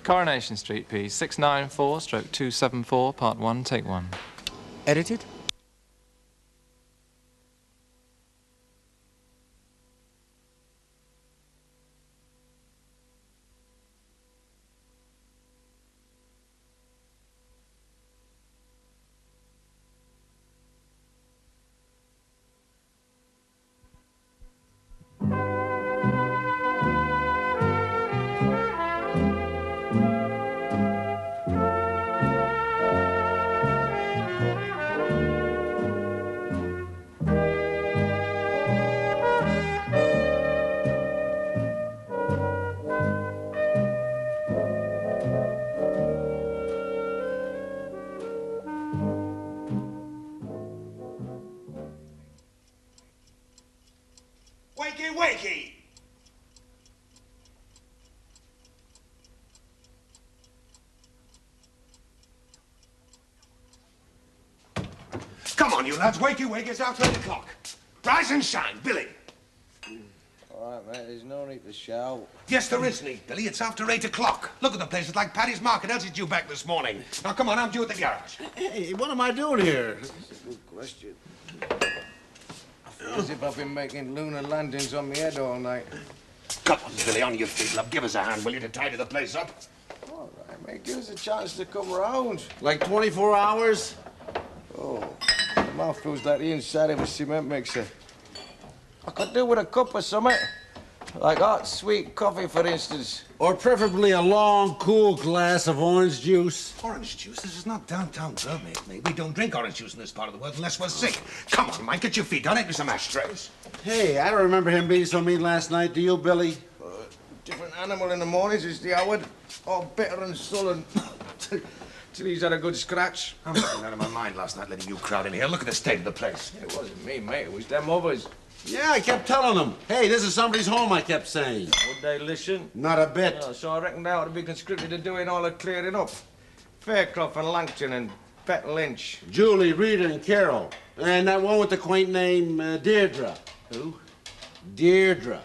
Coronation Street, P. 694/274, Part 1, Take 1. Edited? Wakey, wakey! Come on, you lads, wakey, wakey, it's after 8 o'clock. Rise and shine, Billy. All right, mate, there's no need to shout. Yes, there is need, Billy. It's after 8 o'clock. Look at the place. It's like Paddy's Market. Elsie's due back this morning. Now, come on, I'm due at the garage. Hey, what am I doing here? That's a good question. I feel as if I've been making lunar landings on my head all night. Come on, Billy, on your feet, love. Give us a hand, will you, to tidy the place up? All right, mate, give us a chance to come round. Like 24 hours? Oh, my mouth feels like the inside of a cement mixer. I could do with a cup or something. Like hot, sweet coffee, for instance. Or preferably a long, cool glass of orange juice. Orange juice? This is not downtown Birmingham, mate. We don't drink orange juice in this part of the world unless we're sick. Come on, Mike, get your feet down. Make me some ashtrays. Hey, I don't remember him being so mean last night, do you, Billy? Different animal in the mornings is the Howard. All bitter and sullen. Till he's had a good scratch. I'm fucking out of my mind last night letting you crowd in here. Look at the state of the place. It wasn't me, mate. It was them others. Yeah, I kept telling them. Hey, this is somebody's home, I kept saying. Would they listen? Not a bit. Oh, so I reckon they ought to be conscripted to doing all the clearing up. Fairclough and Langton and Bet Lynch. Julie, Rita, and Carol. And that one with the quaint name, Deirdre. Who? Deirdre.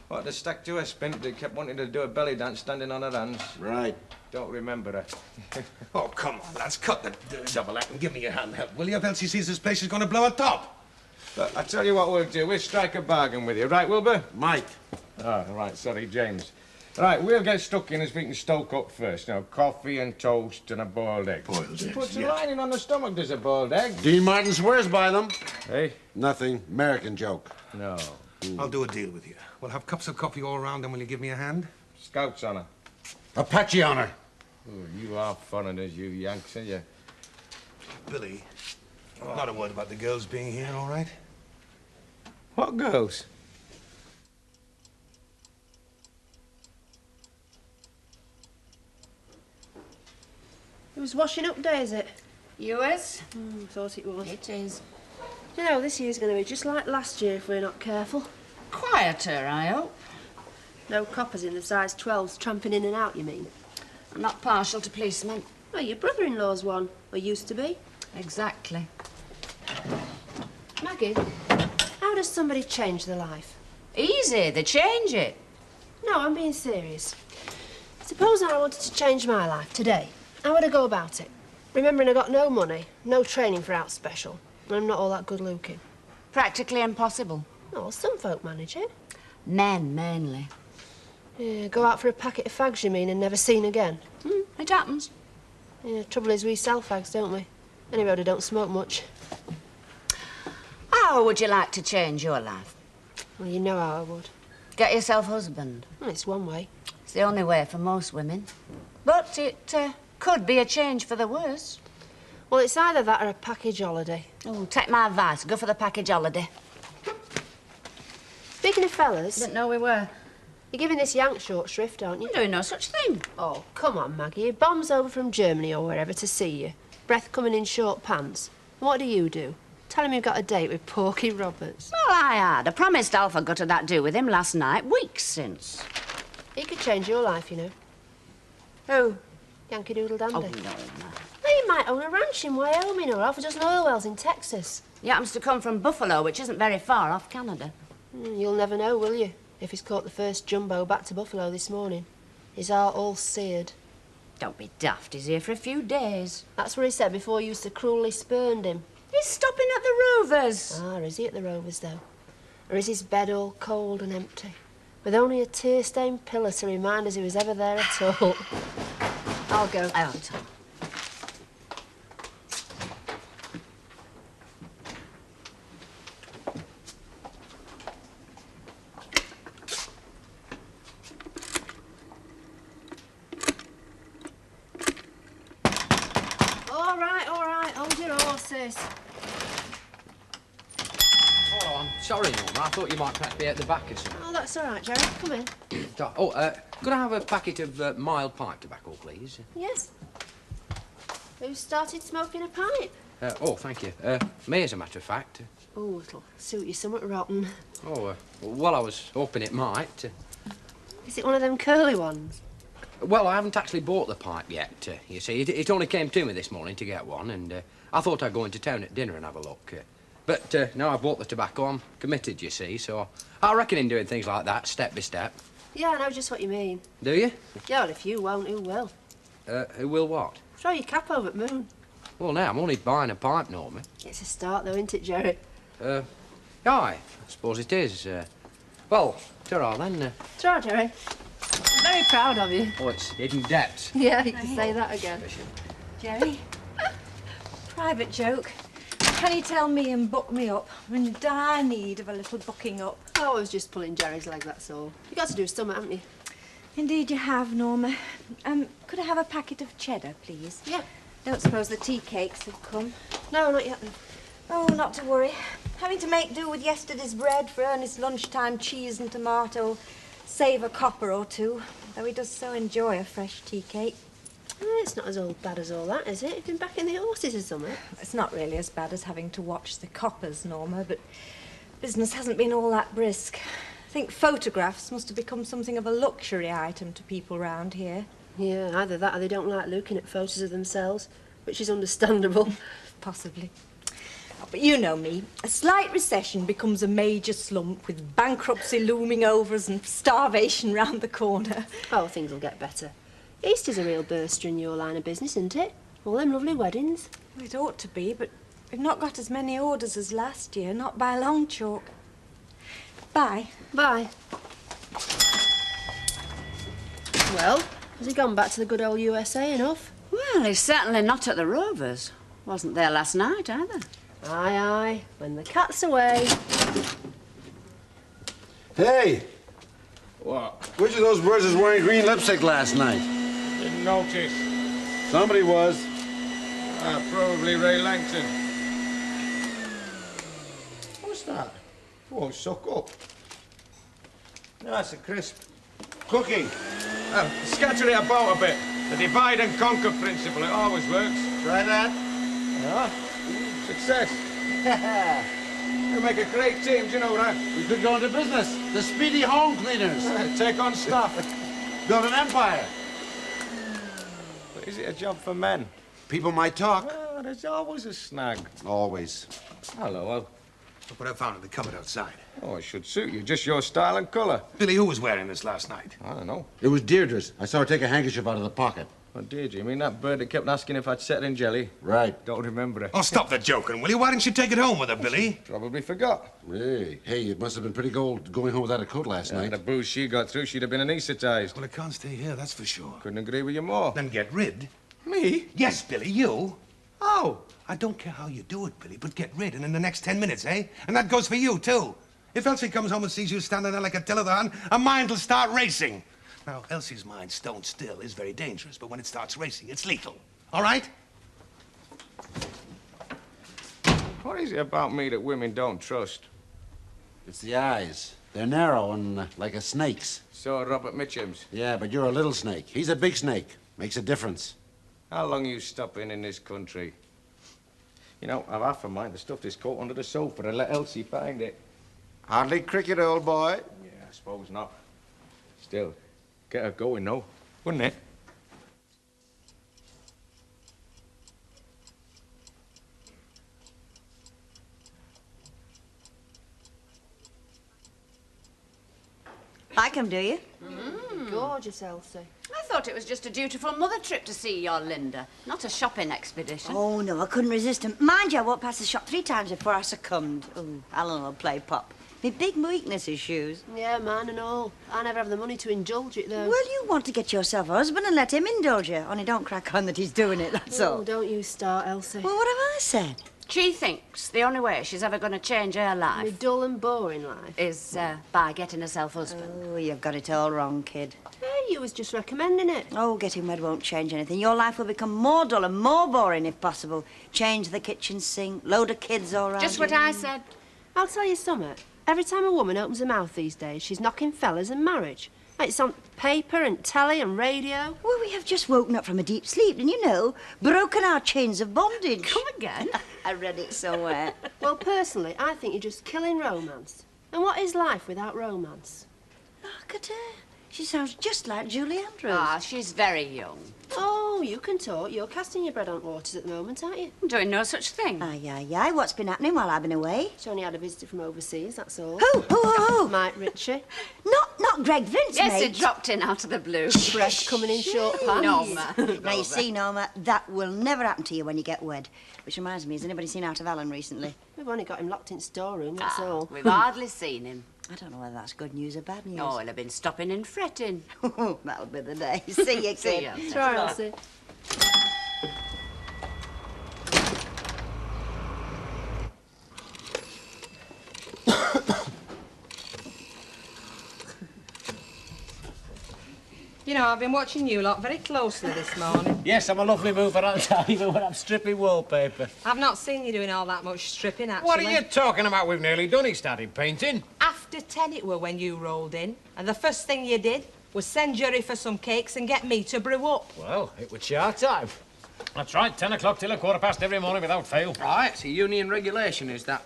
What, the stack to her spint that kept wanting to do a belly dance standing on her hands? Right. Don't remember her. Oh, come on, lads. Cut the double act and give me your hand help, will you? If Elsie sees this place is going to blow a top. But I tell you what we'll do. We'll strike a bargain with you. Right, Wilbur? Mike. Oh, right. Sorry, James. Right, we'll get stuck in as we can stoke up first. You know, coffee and toast and a boiled egg. Boiled eggs, Puts a yeah. lining on the stomach, does a boiled egg. Dean Martin swears by them. Hey? Nothing. American joke. No. I'll do a deal with you. We'll have cups of coffee all around, and will you give me a hand? Scout's honor. Apache honor. Oh, you are foreigners, you Yanks, ain't you? Billy, not a word about the girls being here, all right? What girls? It was washing up day, is it? Yours? Thought it was. It is. You know, this year's going to be just like last year if we're not careful. Quieter, I hope. No coppers in the size 12s tramping in and out, you mean? I'm not partial to policemen. Oh, your brother-in-law's one, or used to be. Exactly. Maggie, how does somebody change their life? Easy, they change it. No, I'm being serious. Suppose I wanted to change my life today. How would I go about it? Remembering I got no money, no training for out special, and I'm not all that good looking. Practically impossible. Oh, some folk manage it. Men, mainly. Yeah, go out for a packet of fags, you mean, and never seen again? It happens. Yeah, trouble is we sell fags, don't we? Anybody don't smoke much. How would you like to change your life? Well, you know how I would. Get yourself a husband. Well, it's one way. It's the only way for most women. But it could be a change for the worse. Well, it's either that or a package holiday. Oh, take my advice. Go for the package holiday. Speaking of fellas, Didn't know we were. you're giving this Yank short shrift, aren't you? You're doing no such thing. Oh, come on, Maggie. Your bomb's over from Germany or wherever to see you. Breath coming in short pants. And what do? Tell him you've got a date with Porky Roberts. Well, I had. I promised Alf I'd got to that do with him last night, weeks since. He could change your life, you know. Who? Yankee Doodle Dandy? Oh, no. Well, you might own a ranch in Wyoming or half a dozen oil wells in Texas. He happens to come from Buffalo, which isn't very far off Canada. You'll never know, will you? if he's caught the first jumbo back to Buffalo this morning. His heart all seared. Don't be daft, he's here for a few days. That's what he said before you so cruelly spurned him. He's stopping at the Rovers. Ah, is he at the Rovers, though? Or is his bed all cold and empty, with only a tear-stained pillow to remind us he was ever there at all? I'll go. I won't. All right, hold your horses. Oh, I'm sorry, Norma. I thought you might perhaps be at the back or something. Oh, that's all right, Jerry. Come in. Could I have a packet of mild pipe tobacco, please? Yes. Who started smoking a pipe? Thank you. Me, as a matter of fact. Oh, it'll suit you somewhat rotten. Well, I was hoping it might. Is it one of them curly ones? Well, I haven't actually bought the pipe yet, you see. It only came to me this morning to get one, and I thought I'd go into town at dinner and have a look. But now I've bought the tobacco, I'm committed, you see, so I reckon in doing things like that, step by step. Yeah, I know just what you mean. Do you? Yeah, well, if you won't, who will? Who will what? Throw your cap over at Moon. Well, now, I'm only buying a pipe, Norma. It's a start, though, isn't it, Jerry? Aye, I suppose it is. Well, ta-ra then. Ta-ra, Jerry. I'm very proud of you. Oh, it's hidden depths. Yeah, you can say that again. Jerry, private joke. Can you tell me and buck me up? I'm in dire need of a little bucking up. Oh, I was just pulling Jerry's leg, that's all. You got to do something, haven't you? Indeed you have, Norma. Could I have a packet of cheddar, please? Yeah. Don't suppose the tea cakes have come. No, not yet, then. Oh, not to worry. Having to make do with yesterday's bread for Ernest's lunchtime cheese and tomato. Save a copper or two, though he does so enjoy a fresh tea cake. It's not as all bad as all that, is it? You've been backing the horses or something. It's not really as bad as having to watch the coppers, Norma, but business hasn't been all that brisk. I think photographs must have become something of a luxury item to people round here. Yeah, either that or they don't like looking at photos of themselves, which is understandable. Possibly. Oh, but you know me. A slight recession becomes a major slump with bankruptcy looming over us and starvation round the corner. Oh, things will get better. Easter's a real burster in your line of business, isn't it? All them lovely weddings. Well, it ought to be, but we've not got as many orders as last year, not by a long chalk. Bye. Bye. Well, has he gone back to the good old USA enough? Well, he's certainly not at the Rovers. Wasn't there last night, either. Aye, aye. When the cat's away. Hey, What? which of those birds was wearing green lipstick last night? Didn't notice. Somebody was. Probably Ray Langton. What's that? Oh, suck up. No, it's a crisp. Cooking. Scatter it about a bit. The divide and conquer principle, it always works. Try that. Yeah. Success. You make a great team, do you know that? We could go into business. The speedy home cleaners. Take on staff. Build an empire. But is it a job for men? People might talk. Well, there's always a snag. Always. Hello, Look what I found in the cupboard outside. it should suit you. Just your style and colour. Billy, who was wearing this last night? I don't know. It was Deirdre's. I saw her take a handkerchief out of the pocket. Oh, Deirdre, you mean that bird that kept asking if I'd set her in jelly? Right. Don't remember her. Oh, stop the joking, will you? Why didn't you take it home with her, Billy? Probably forgot. Hey, it must have been pretty cold going home without a coat last And night. the booze she got through, she'd have been anaesthetized. Well, it can't stay here, that's for sure. Couldn't agree with you more. Then get rid. Me? Yes, Billy, you. Oh! I don't care how you do it, Billy, but get rid, and in the next 10 minutes, eh? And that goes for you, too. If Elsie comes home and sees you standing there like a Telethon, her mind will start racing. Now, Elsie's mind, stone still, is very dangerous, but when it starts racing, it's lethal. All right? What is it about me that women don't trust? It's the eyes. They're narrow and like a snake's. So are Robert Mitchum's. Yeah, but you're a little snake. He's a big snake. Makes a difference. How long you stopping in this country? You know, I've half a mind to stuff this coat under the sofa and let Elsie find it. Hardly cricket, old boy. Yeah, I suppose not. Still, get her going, though, wouldn't it? Like 'em, do you? Gorgeous, Elsie. I thought it was just a dutiful mother trip to see your Linda, not a shopping expedition. Oh, no, I couldn't resist 'em. Mind you, I walked past the shop 3 times before I succumbed. Oh, Alan will play pop. My big weakness is shoes. Yeah, mine and all. I never have the money to indulge it, though. Well, you want to get yourself a husband and let him indulge you. Only don't crack on that he's doing it, that's all. Don't you start, Elsie. Well, what have I said? She thinks the only way she's ever going to change her My life dull and boring life. is by getting herself husband. Oh, you've got it all wrong, kid. Hey, you was just recommending it. Oh, getting wed won't change anything. Your life will become more dull and more boring if possible. Change the kitchen sink, load of kids all around Just what I said. I'll tell you something. Every time a woman opens her mouth these days, she's knocking fellas and marriage. It's on paper and telly and radio. Well, we have just woken up from a deep sleep and, you know, broken our chains of bondage. Come again? I read it somewhere. Well, personally, I think you're just killing romance. And what is life without romance? Look at her. She sounds just like Julie Andrews. Ah, she's very young. Oh, you can talk. You're casting your bread on waters at the moment, aren't you? I'm doing no such thing. Aye. What's been happening while I've been away? She only had a visitor from overseas, that's all. Who? Mike Ritchie. Not Greg Vince, Yes, mate. it dropped in out of the blue. Breath coming in short pants. Norma. Now, you see, Norma, that will never happen to you when you get wed. Which reminds me, has anybody seen Out of Alan recently? We've only got him locked in storeroom, that's all. We've hardly seen him. I don't know whether that's good news or bad news. Oh, he'll have been stopping and fretting. That'll be the day. See you, kid. See ya. Try, Elsie. You know, I've been watching you lot very closely this morning. Yes, I'm a lovely mover, aren't I? Even when I'm stripping wallpaper. I've not seen you doing all that much stripping, actually. What are you talking about? We've nearly done. He started painting. After 10 it were when you rolled in, and the first thing you did was send Jerry for some cakes and get me to brew up. Well, it was char time. That's right, 10 o'clock till 1:15 every morning without fail. Right, it's a union regulation, is that,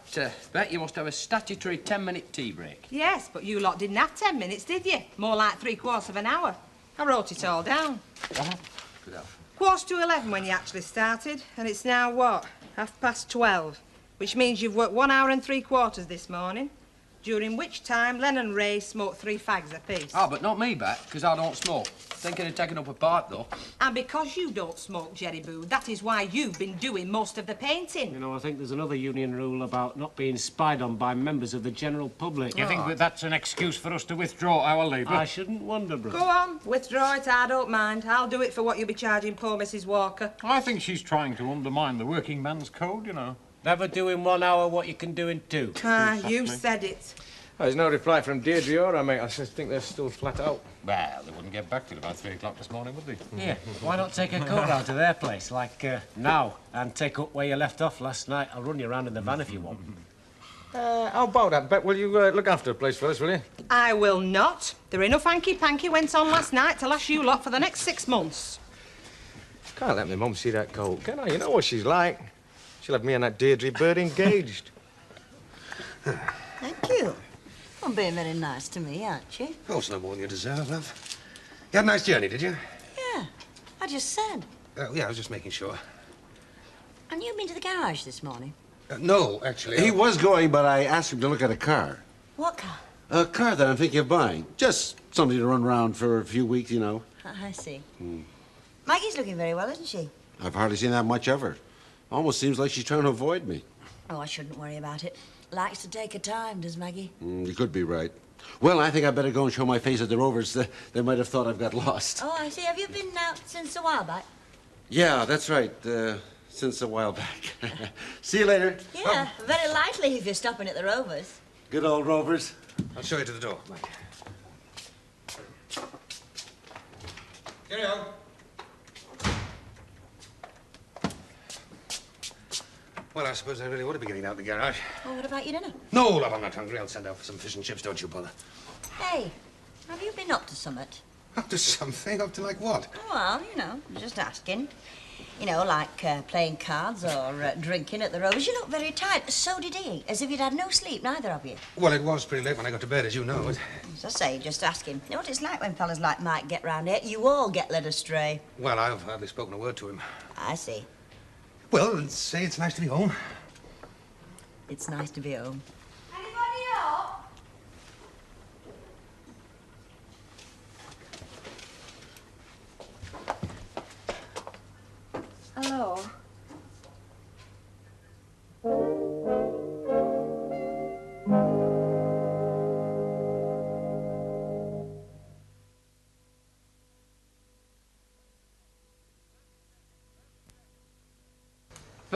Bet? You must have a statutory 10-minute tea break. Yes, but you lot didn't have 10 minutes, did you? More like 3/4 of an hour. I wrote it all down. Good enough. 11:15 when you actually started, and it's now what? 12:30, which means you've worked 1 hour and 3/4 this morning, during which time Len and Ray smoked 3 fags apiece. Ah, but not me, Bet, because I don't smoke. Thinking of taking up a pipe, though. And because you don't smoke, Jerry Boo, that is why you've been doing most of the painting. You know, I think there's another union rule about not being spied on by members of the general public. You think that that's an excuse for us to withdraw our labour? I shouldn't wonder, brother. Go on, withdraw it, I don't mind. I'll do it for what you'll be charging poor Mrs. Walker. I think she's trying to undermine the working man's code, you know. Never do in 1 hour what you can do in 2. Ah, you said it. There's no reply from Deirdre or her, mate. I just think they're still flat out. Well, they wouldn't get back till about 3 o'clock this morning, would they? Yeah, why not take a coat round to their place, like now, and take up where you left off last night? I'll run you around in the van if you want. How about that, Bet? Will you look after the place for us, will you? I will not. There are enough hanky-panky went on last night to last you lot for the next 6 months. Can't let my mum see that coat, can I? You know what she's like. She'll have me and that Deirdre bird engaged. Thank you. You're being very nice to me, aren't you? Oh, it's no more than you deserve, love. You had a nice journey, did you? Yeah, I just said. Yeah, I was just making sure. And you've been to the garage this morning? No, actually. He was going, but I asked him to look at a car. What car? A car that I'm thinking of buying. Just something to run around for a few weeks, you know. I see. Maggie's looking very well, isn't she? I've hardly seen that much of her. Almost seems like she's trying to avoid me. Oh, I shouldn't worry about it. Likes to take her time, does Maggie? You could be right. Well, I think I'd better go and show my face at the Rovers. They might have thought I've got lost. Oh, I see. Have you been out since a while back? Yeah, that's right. Since a while back. See you later. Yeah, very likely if you're stopping at the Rovers. Good old Rovers. I'll show you to the door, Mike. Cheerio. Well, I suppose I really ought to be getting out the garage. Well, what about your dinner? No, love, I'm not hungry. I'll send out for some fish and chips, don't you bother. Hey, have you been up to summit? Up to something? Up to like what? Well, you know, just asking. You know, like playing cards or drinking at the Rovers. You look very tired. So did he, as if you'd had no sleep, neither of you. Well, it was pretty late when I got to bed, as you know. As I say, just asking. You know what it's like when fellas like Mike get round here? You all get led astray. Well, I've hardly spoken a word to him. I see. Well, say it's nice to be home. It's nice to be home. Anybody up?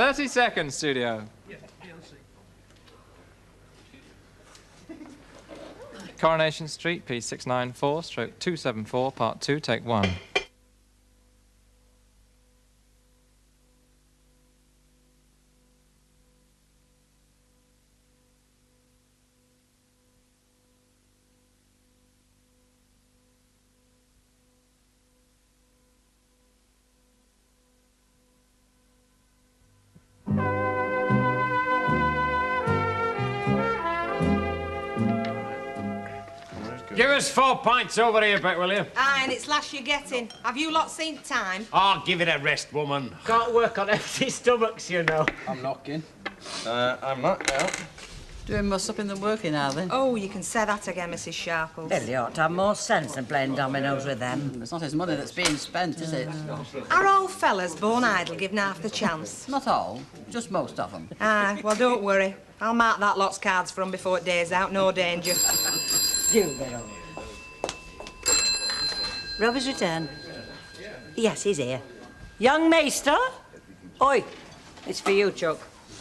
30 seconds, studio. Coronation Street, P694, stroke 274, part 2, take 1. Give us 4 pints over here, Beck, will you? Aye, and it's last you're getting. Have you lot seen time? Oh, give it a rest, woman. Can't work on empty stomachs, you know. I'm knocking. I'm not now. Doing more supping than working, are they? Oh, you can say that again, Mrs. Sharples. Billy ought to have more sense than playing dominoes with them. It's not his money that's being spent, is it? Are all fellas born idle given half the chance? Not all, just most of them. Aye, well, don't worry. I'll mark that lot's cards for 'em before it day's out, no danger. You will. Rovers return. Yes, he's here. Young Maester? Oi, it's for you, Chuck.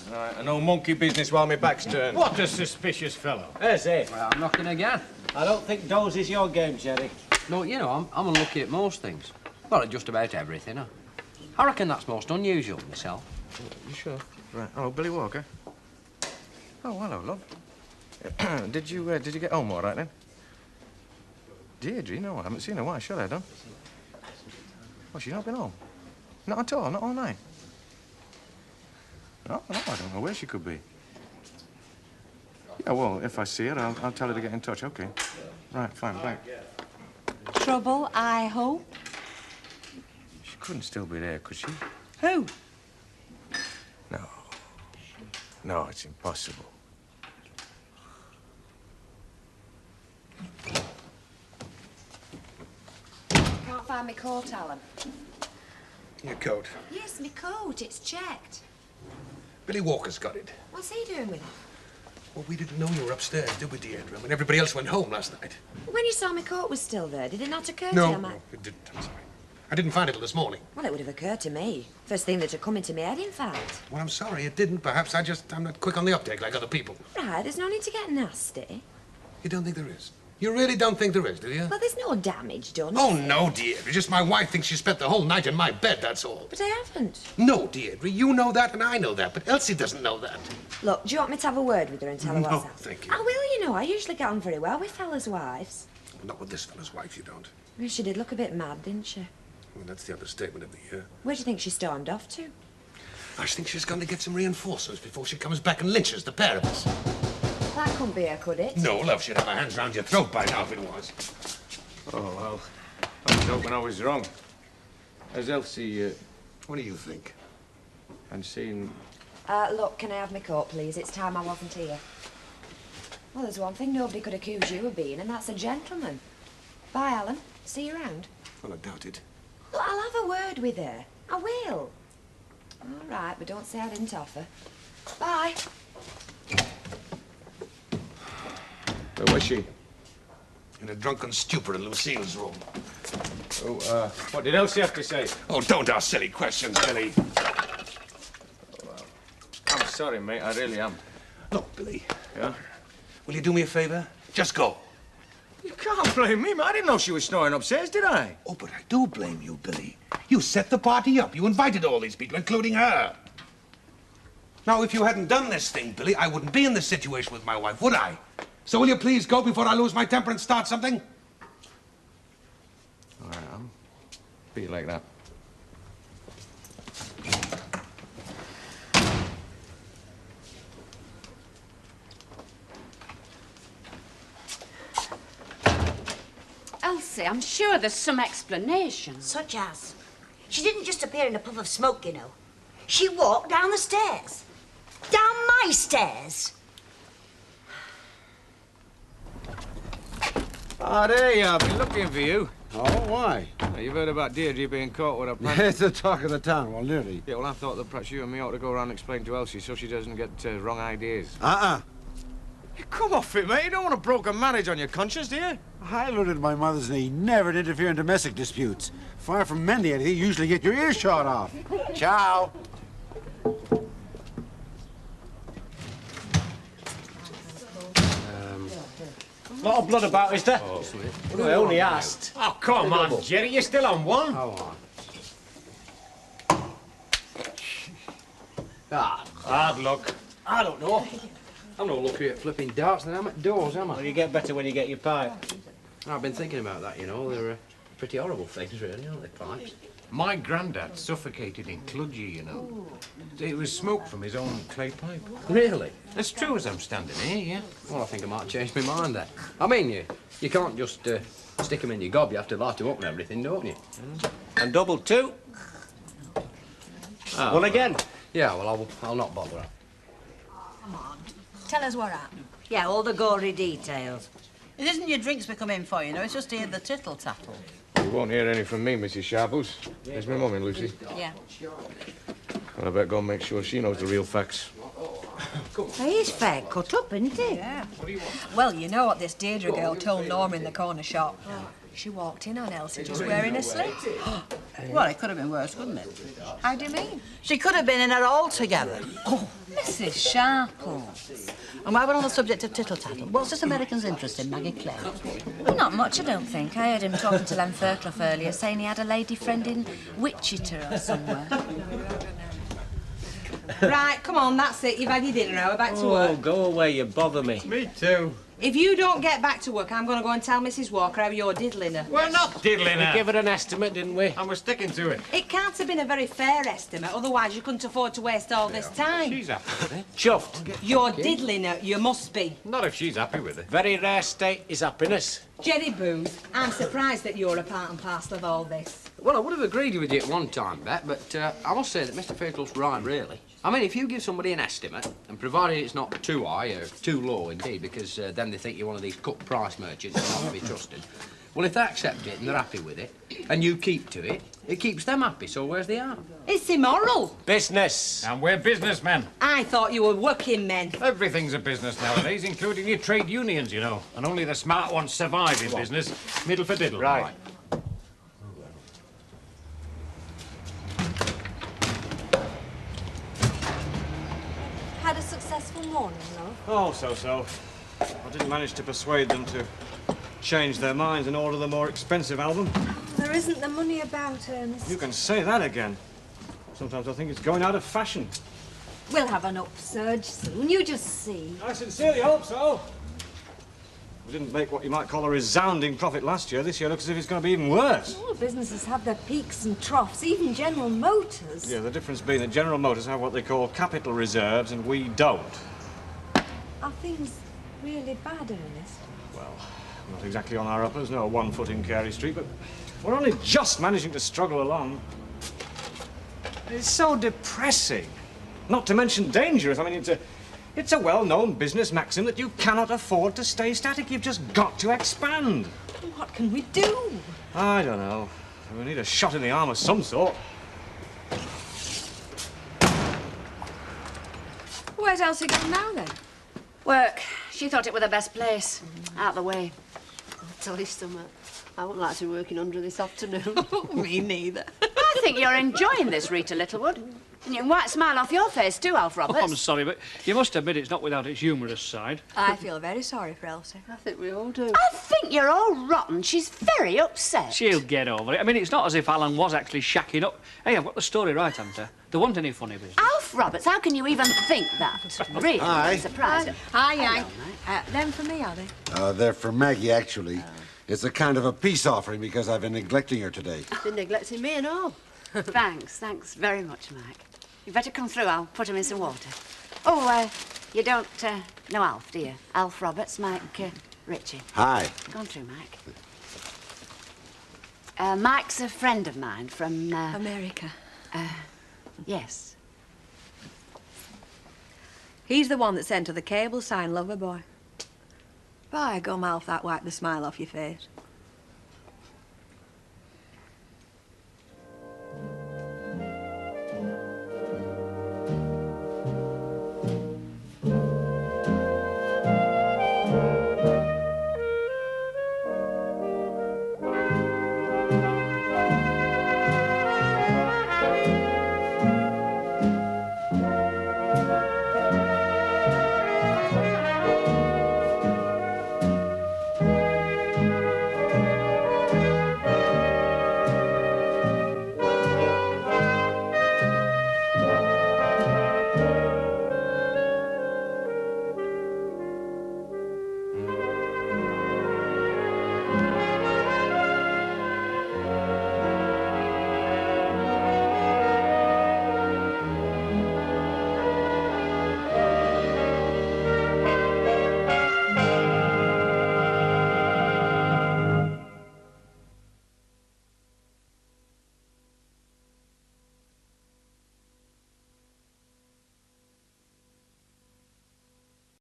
Right, no monkey business while my back's turned. What a suspicious fellow. There's it. Well, I'm knocking again. I don't think Doze is your game, Jerry. No, you know, I'm unlucky at most things. Well, at just about everything. I reckon that's most unusual myself. You sure? Right. Oh, Billy Walker. Oh, hello, love. Did you get home all right, then? Deirdre? No, I haven't seen her. Why should I have done? Well, she's not been home? Not at all? Not all night? No, I don't know where she could be. Yeah, well, if I see her, I'll tell her to get in touch. OK. Right, fine, bye. Trouble, I hope? She couldn't still be there, could she? Who? No. No, it's impossible. Can't find my coat, Alan. Your coat. Yes, my coat. It's checked. Billy Walker's got it. What's he doing with it? Well, we didn't know you were upstairs, did we, Deirdre? When everybody else went home last night. When you saw my coat was still there, did it not occur to No, you? no, it didn't. I'm sorry. I didn't find it till this morning. Well, it would have occurred to me. First thing that had come into my head, in fact. Well, I'm sorry, it didn't. Perhaps I'm not quick on the uptake like other people. Right, there's no need to get nasty. You don't think there is? You really don't think there is, do you? Well, there's no damage done. Oh, no, Deirdre. Just my wife thinks she spent the whole night in my bed, that's all. But I haven't. No, Deirdre, you know that and I know that, but Elsie doesn't know that. Look, do you want me to have a word with her and tell her what's No, happened? thank you. I will, you know. I usually get on very well with fellas' wives. Not with this fella's wife, you don't. Well, she did look a bit mad, didn't she? Well, that's the understatement of the year. Where do you think she stormed off to? I think she's going to get some reinforcements before she comes back and lynches the pair of us. That couldn't be her, could it? No, love, she'd have her hands round your throat by now if it was. Oh, well. I was hoping I was wrong. Has Elsie, What do you think? and seen... Look, can I have my coat, please? It's time I wasn't here. Well, there's one thing nobody could accuse you of being, and that's a gentleman. Bye, Alan. See you around. Well, I doubt it. Look, I'll have a word with her. I will. All right, but don't say I didn't offer. Bye. Where was she? In a drunken stupor in Lucille's room. Oh, what did Elsie have to say? Oh, don't ask silly questions, Billy. I'm sorry, mate. I really am. Look, Billy. Yeah? Will you do me a favor? Just go. You can't blame me, mate. I didn't know she was snoring upstairs, did I? Oh, but I do blame you, Billy. You set the party up. You invited all these people, including her. Now, if you hadn't done this thing, Billy, I wouldn't be in this situation with my wife, would I? So will you please go before I lose my temper and start something? All right, I'll be like that. Elsie, I'm sure there's some explanation. Such as? She didn't just appear in a puff of smoke, you know. She walked down the stairs. Down my stairs. Ah, there you are. I've been looking for you. Oh, why? Now, you've heard about Deirdre being caught with a plant. It's the talk of the town, well, nearly. Yeah, well, I thought that perhaps you and me ought to go around and explain to Elsie so she doesn't get wrong ideas. You come off it, mate. You don't want a broken marriage on your conscience, do you? I learned at my mother's knee never to interfere in domestic disputes. Far from mending anything, you usually get your ears shot off. Ciao. Lot of blood about, is there? Oh, well, I only asked. Oh, come on, Jerry, you're still on one. Oh, on. Ah, hard luck. I don't know. I'm not lucky at flipping darts than I'm at doors, am I? Well, you get better when you get your pipe. I've been thinking about that, you know. They're pretty horrible things, really, aren't they, pipes? My granddad suffocated in Cludgy, you know. It was smoke from his own clay pipe. Really? As true as I'm standing here, yeah. Well, I think I might change my mind then. I mean, you can't just stick them in your gob. You have to light them up and everything, don't you? And double two. Oh, one again. Yeah, well, I'll not bother. Come on, tell us what happened. Yeah, all the gory details. It isn't your drinks we come in for, you know. It's just to hear the tittle-tattle. You won't hear any from me, Mrs. Sharples. There's my mum in, Lucy. Yeah. Well, I better go and make sure she knows the real facts. He's fair cut up, isn't he? Yeah. Well, you know what this Deirdre girl told Norma in the corner shop? She walked in on Elsie just wearing a slip. Well, it could have been worse, couldn't it? How do you mean? She could have been in it altogether. Oh, Mrs. Sharples. And while we're on the subject of tittle-tattle, what's this American's interest in Maggie Clay? Well, not much, I don't think. I heard him talking to Len Fairclough earlier, saying he had a lady friend in Wichita or somewhere. Right, come on, that's it. You've had your dinner now. We're back to work. Oh, go away, you bother me. Me too. If you don't get back to work, I'm going to go and tell Mrs. Walker how you're diddling her. We're not diddling her. We gave her an estimate, didn't we? And we're sticking to it. It can't have been a very fair estimate, otherwise you couldn't afford to waste all this time. She's happy with it. Chuffed. You're diddling her, you must be. Not if she's happy with it. Very rare state is happiness. Jerry Booth, I'm surprised that you're a part and parcel of all this. Well, I would have agreed with you at one time, Bet, but I must say that Mr. Fairclough's right, really. I mean, if you give somebody an estimate, and provided it's not too high or too low, indeed, because then they think you're one of these cut-price merchants and not to be trusted. Well, if they accept it and they're happy with it, and you keep to it, it keeps them happy, so where's the harm? It's immoral. Business. And we're businessmen. I thought you were working men. Everything's a business nowadays, including your trade unions, you know. And only the smart ones survive in business. Middle for diddle. Right. Had a successful morning, love? Oh, so-so. I didn't manage to persuade them to change their minds and order the more expensive album. There isn't the money about, Ernest. You can say that again. Sometimes I think it's going out of fashion. We'll have an upsurge soon, you just see. I sincerely hope so. We didn't make what you might call a resounding profit last year. This year looks as if it's going to be even worse. All businesses have their peaks and troughs, even General Motors. Yeah, the difference being that General Motors have what they call capital reserves and we don't. Are things really bad, Ernest? Well, not exactly on our uppers, no 1 foot in Carey Street, but we're only just managing to struggle along. It's so depressing. Not to mention dangerous. I mean, it's a well-known business maxim that you cannot afford to stay static. You've just got to expand. What can we do? I don't know. We need a shot in the arm of some sort. Where's Elsie going now, then? Work. She thought it were the best place. Out the way. I'll tell you something. I won't like to be working under this afternoon. Me neither. I think you're enjoying this, Rita Littlewood. And you can wipe a smile off your face too, Alf Roberts. Oh, I'm sorry, but you must admit it's not without its humorous side. I feel very sorry for Elsie. I think we all do. I think you're all rotten. She's very upset. She'll get over it. I mean, it's not as if Alan was actually shacking up. Hey, I've got the story right, haven't I? There wasn't any funny business. Alf Roberts, how can you even think that? Really, Hi. I'm surprised. Hi, Yang. Them for me, are they? They're for Maggie, actually. It's a kind of a peace offering because I've been neglecting her today. Been neglecting me and all. Thanks very much, Mike. You better come through. I'll put him in some water. Oh, you don't know Alf, do you? Alf Roberts, Mike Ritchie. Hi. Go on through, Mike. Mike's a friend of mine from... America. Yes. He's the one that sent her the cable sign, lover boy. By gum, Alf, that wiped the smile off your face.